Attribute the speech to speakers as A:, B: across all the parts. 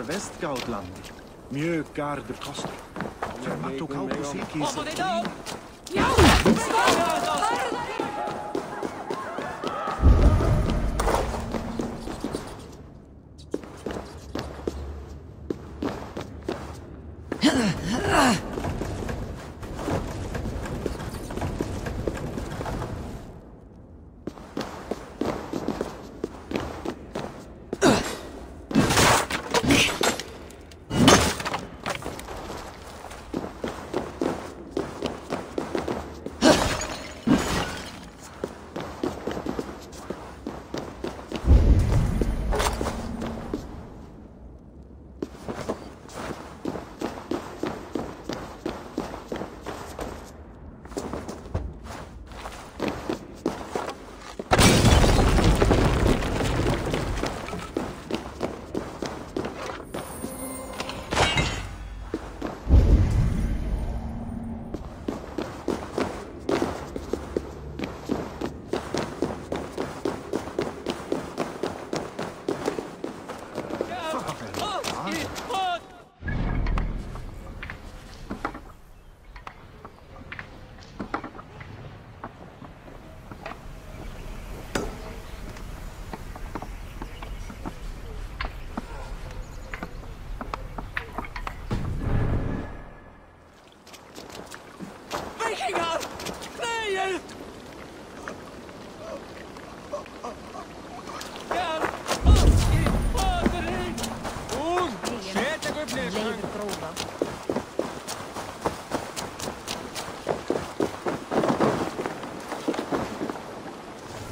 A: West-Goudland. Mjög garður kostur. Fermato kaupu sikis.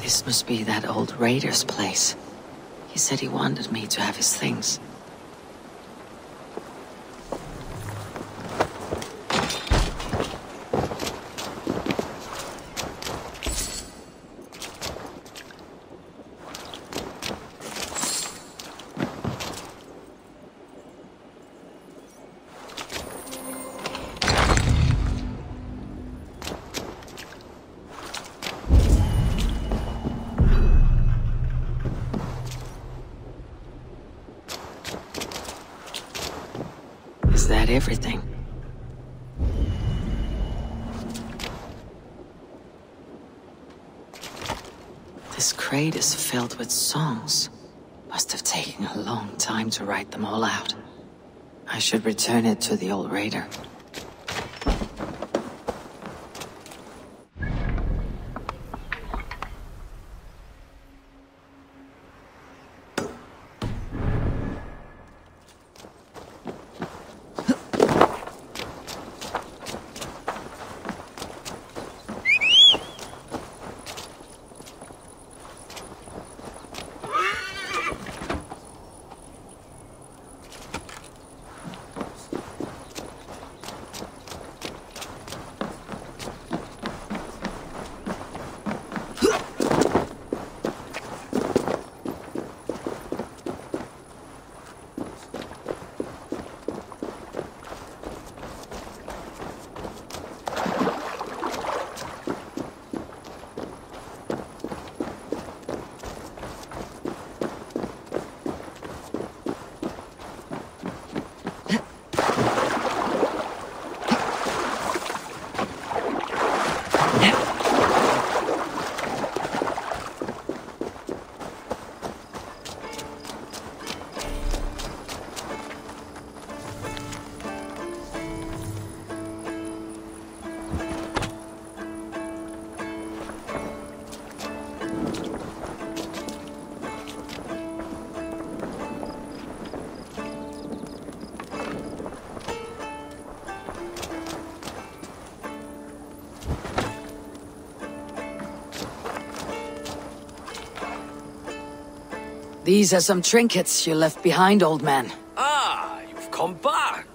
B: This must be that old raider's place. He said he wanted me to have his things. everything. This crate is filled with songs. Must have taken a long time to write them all out. I should return it to the old raider. These are some trinkets you left behind, old man.
C: Ah, you've come back.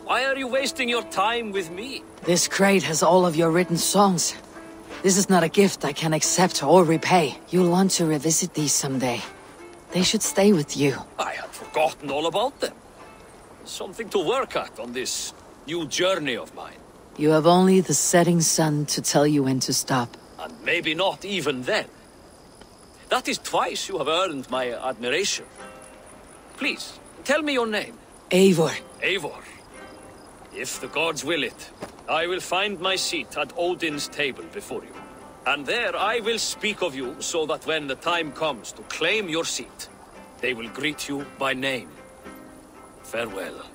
C: Why are you wasting your time with me?
B: This crate has all of your written songs. This is not a gift I can accept or repay. You'll want to revisit these someday. They should stay with you.
C: I had forgotten all about them. Something to work at on this new journey of mine.
B: You have only the setting sun to tell you when to stop.
C: And maybe not even then. That is twice you have earned my admiration. Please, tell me your name.
B: Eivor.
C: Eivor. If the gods will it, I will find my seat at Odin's table before you. And there I will speak of you so that when the time comes to claim your seat, they will greet you by name. Farewell.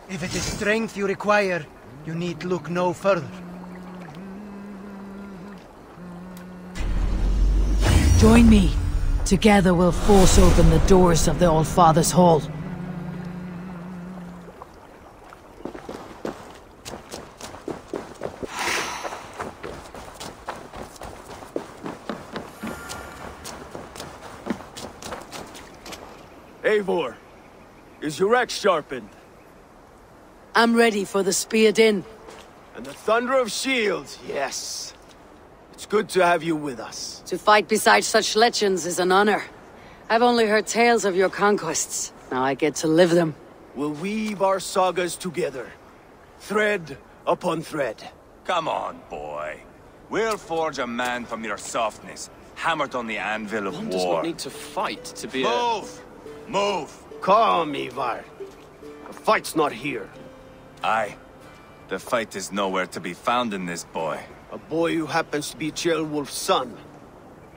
D: If it is strength you require, you need look no further.
B: Join me. Together we'll force open the doors of the All-Father's Hall.
C: Eivor, is your axe sharpened?
B: I'm ready for the speared in.
C: And the thunder of shields, yes. It's good to have you with us.
B: To fight beside such legends is an honor. I've only heard tales of your conquests. Now I get to live them.
C: We'll weave our sagas together, thread upon thread.
E: Come on, boy. We'll forge a man from your softness, hammered on the anvil of
C: One
E: war.
C: does not need to fight to be
E: Move! Move!
C: Calm, Ivar. The fight's not here.
E: Aye. The fight is nowhere to be found in this boy.
C: A boy who happens to be Ceolwulf's son.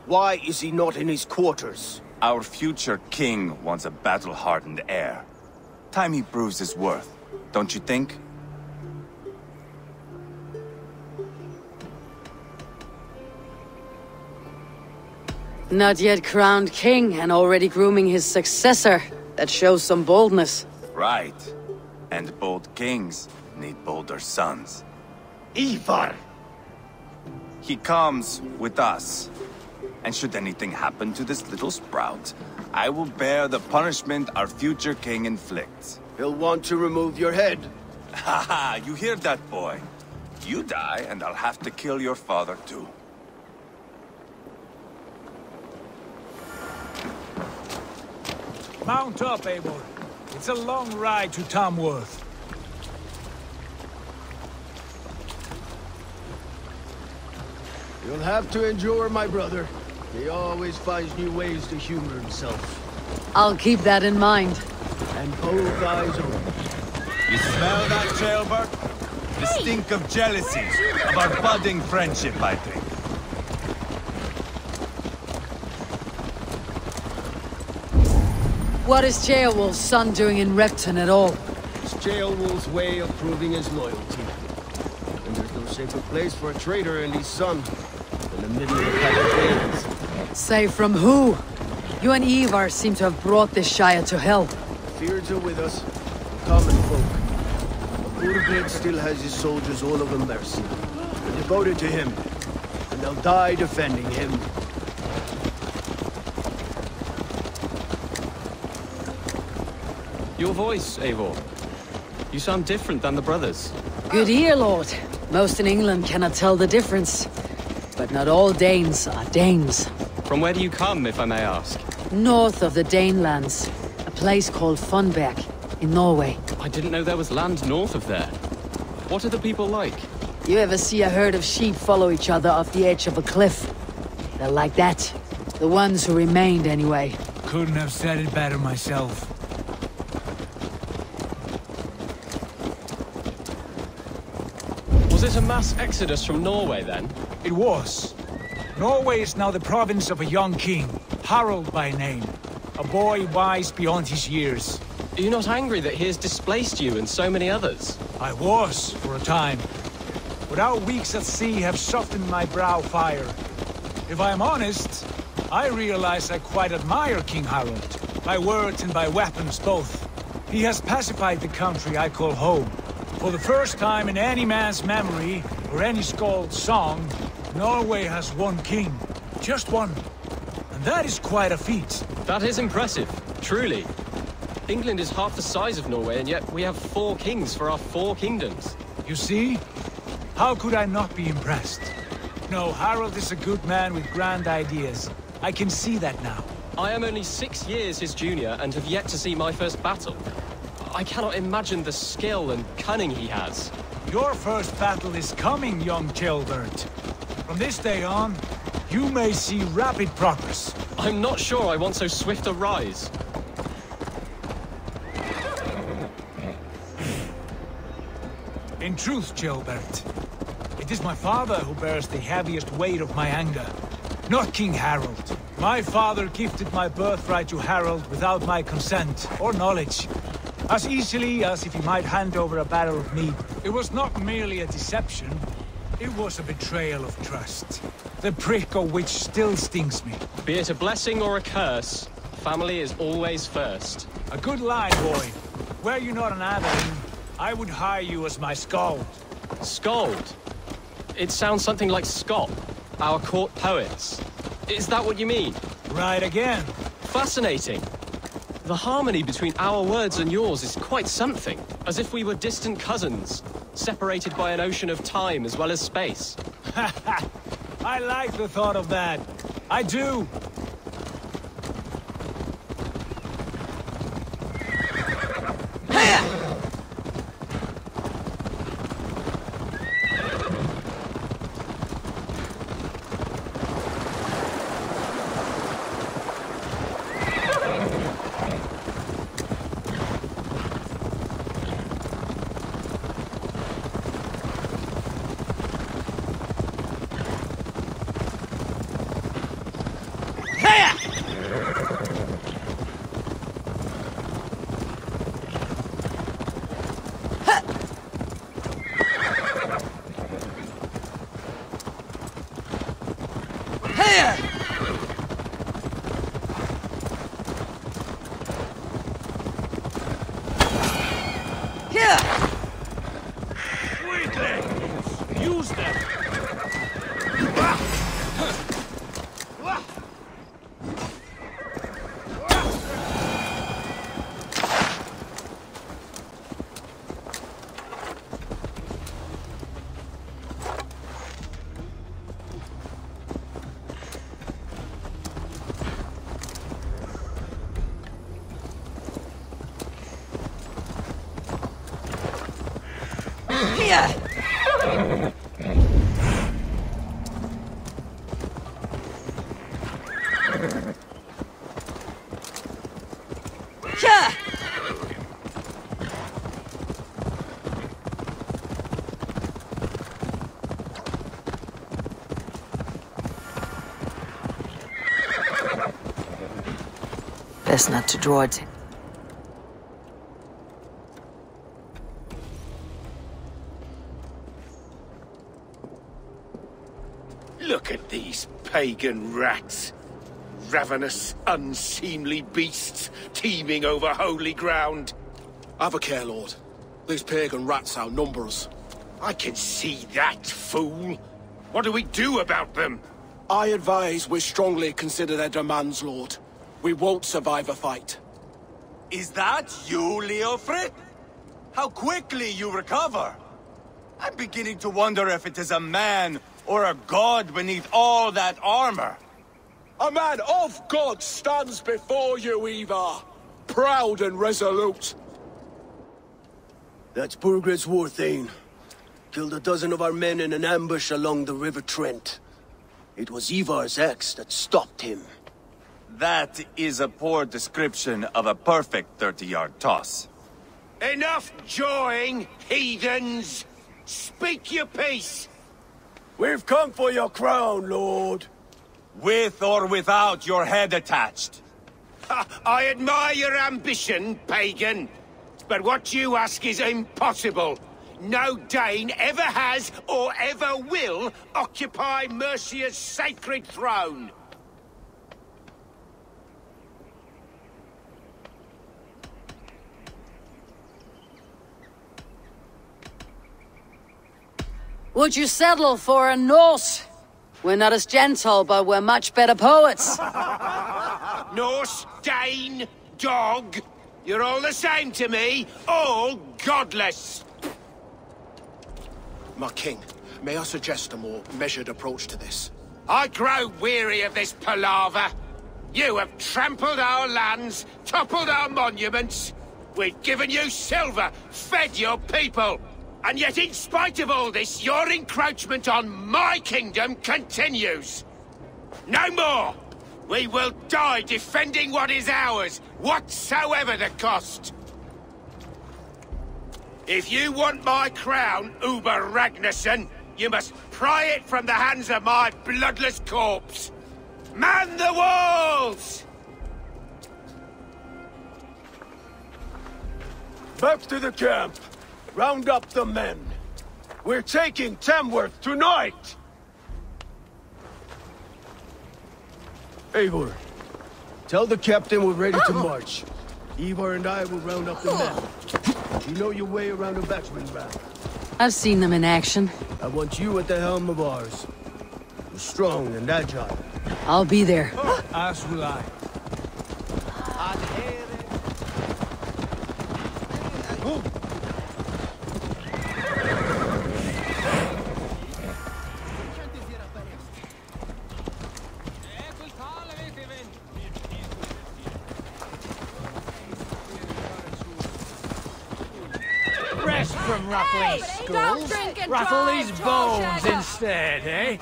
C: Why is he not in his quarters?
E: Our future king wants a battle-hardened heir. Time he proves his worth, don't you think?
B: Not yet crowned king and already grooming his successor. That shows some boldness.
E: Right. And bold kings need bolder sons.
C: Ivar!
E: He comes with us. And should anything happen to this little sprout, I will bear the punishment our future king inflicts.
C: He'll want to remove your head.
E: Haha, you hear that, boy? You die, and I'll have to kill your father, too.
F: Mount up, Eivor. It's a long ride to Tamworth.
C: You'll have to endure, my brother. He always finds new ways to humor himself.
B: I'll keep that in mind.
C: And both eyes open.
E: You smell that, Jailbird? The stink of jealousy, of our budding friendship, I think.
B: What is Ceolwulf's son doing in Repton at all?
C: It's Ceolwulf's way of proving his loyalty. And there's no safer place for a traitor and his son than the middle of the pack of Danes.
B: Say from who? You and Ivar seem to have brought this Shire to hell.
C: Fears are with us, common folk. Urbrid still has his soldiers all over Mercia. They're devoted to him, and they'll die defending him.
G: Your voice, Eivor. You sound different than the brothers.
B: Good ear, Lord. Most in England cannot tell the difference. But not all Danes are Danes.
G: From where do you come, if I may ask?
B: North of the Danelands. A place called Funberg, in Norway.
G: I didn't know there was land north of there. What are the people like?
B: You ever see a herd of sheep follow each other off the edge of a cliff? They're like that. The ones who remained, anyway.
F: Couldn't have said it better myself.
G: Was it a mass exodus from Norway, then?
F: It was. Norway is now the province of a young king, Harald by name. A boy wise beyond his years.
G: Are you not angry that he has displaced you and so many others?
F: I was, for a time. But our weeks at sea have softened my brow fire. If I am honest, I realize I quite admire King Harald. By words and by weapons both. He has pacified the country I call home. For the first time in any man's memory, or any skald's song, Norway has one king. Just one. And that is quite a feat.
G: That is impressive, truly. England is half the size of Norway, and yet we have 4 kings for our 4 kingdoms.
F: You see? How could I not be impressed? No, Harald is a good man with grand ideas. I can see that now.
G: I am only 6 years his junior and have yet to see my first battle. I cannot imagine the skill and cunning he has.
F: Your first battle is coming, young Gilbert. From this day on, you may see rapid progress.
G: I'm not sure I want so swift a rise.
F: In truth, Gilbert, it is my father who bears the heaviest weight of my anger, not King Harold. My father gifted my birthright to Harold without my consent or knowledge, as easily as if he might hand over a barrel of meat. It was not merely a deception, it was a betrayal of trust, the prick of which still stings me.
G: Be it a blessing or a curse, family is always first.
F: A good line, boy. Were you not an Atheling, I would hire you as my skald.
G: Skald? It sounds something like Scott, our court poets. Is that what you mean?
F: Right again.
G: Fascinating. The harmony between our words and yours is quite something. As if we were distant cousins, separated by an ocean of time as well as space.
F: I like the thought of that. I do. Use them!
B: Best not to draw it.
H: Look at these pagan rats. Ravenous, unseemly beasts teeming over holy ground.
I: Have a care, Lord. These pagan rats outnumber us.
H: I can see that, fool. What do we do about them?
I: I advise we strongly consider their demands, Lord. We won't survive a fight.
E: Is that you, Leofrid? How quickly you recover! I'm beginning to wonder if it is a man or a god beneath all that armor.
I: A man of God stands before you, Ivar. Proud and resolute.
J: That's Burgred's war thane. Killed a dozen of our men in an ambush along the River Trent. It was Ivar's axe that stopped him.
E: That is a poor description of a perfect 30-yard toss.
H: Enough jawing, heathens! Speak your peace!
J: We've come for your crown, Lord.
E: With or without your head attached.
H: I admire your ambition, pagan. But what you ask is impossible. No Dane ever has or ever will occupy Mercia's sacred throne.
K: Would you settle for a Norse? We're not as gentle, but we're much better poets.
H: Norse, Dane, dog. You're all the same to me. All godless.
I: My king, may I suggest a more measured approach to this?
H: I grow weary of this palaver. You have trampled our lands, toppled our monuments. We've given you silver, fed your people. And yet, in spite of all this, your encroachment on my kingdom continues. No more! We will die defending what is ours, whatsoever the cost. If you want my crown, Uber Ragnarsson, you must pry it from the hands of my bloodless corpse. Man the walls!
J: Back to the camp. Round up the men. We're taking Tamworth tonight! Eivor, tell the captain we're ready to march. Ivar and I will round up the men. You know your way around a batsman battle.
K: I've seen them in action.
J: I want you at the helm of ours. You're strong and agile.
K: I'll be there.
F: As will I. Rest from rattling skulls. Rattle these bones instead, eh?